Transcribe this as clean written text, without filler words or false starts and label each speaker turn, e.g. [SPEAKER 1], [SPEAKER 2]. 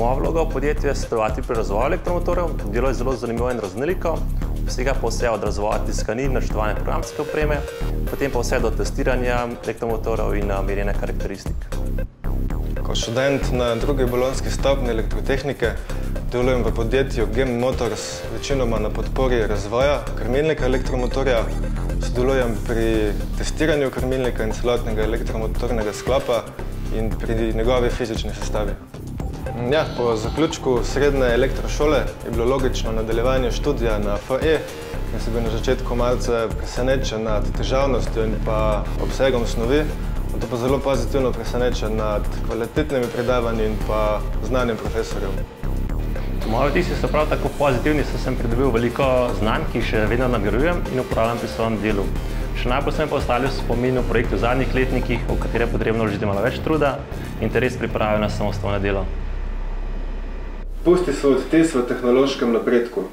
[SPEAKER 1] Moja vloga v podjetju je sodelovati pri razvoju elektromotorjev. Delo je zelo zanimivo in raznoliko. Vsega pa vse od razvoja tiskanin, načrtovanja programske opreme, potem pa vse do testiranja elektromotorjev in merjenja karakteristik.
[SPEAKER 2] Kot študent na drugi bolonjski stopnji elektrotehnike delujem v podjetju GEM Motors, večinoma na podpori razvoja krmilnika elektromotorja. Sodelujem pri testiranju krmilnika in celotnega elektromotornega sklopa in pri njegovi fizični sestavi. Ja, po zaključku srednje elektrošole je bilo logično nadaljevanje študija na FE. Jaz sem bil na začetku malce presenečen nad težavnostjo in pa obsegom snovi, to pa zelo pozitivno presenečen nad kvalitetnimi predavanji in pa znanjem profesorjev.
[SPEAKER 1] Moji vtisi so prav tako pozitivni, saj sem pridobil veliko znanj, ki jih še vedno nadgrajujem in uporabljam pri svojem delu. Še najbolj so mi pa ostali v spominu projekti v zadnjih letnikih, v katere je potrebno vložiti malo več truda in te res pripravijo na samostojno delo.
[SPEAKER 2] Pusti svoj odtis v tehnološkem napredku.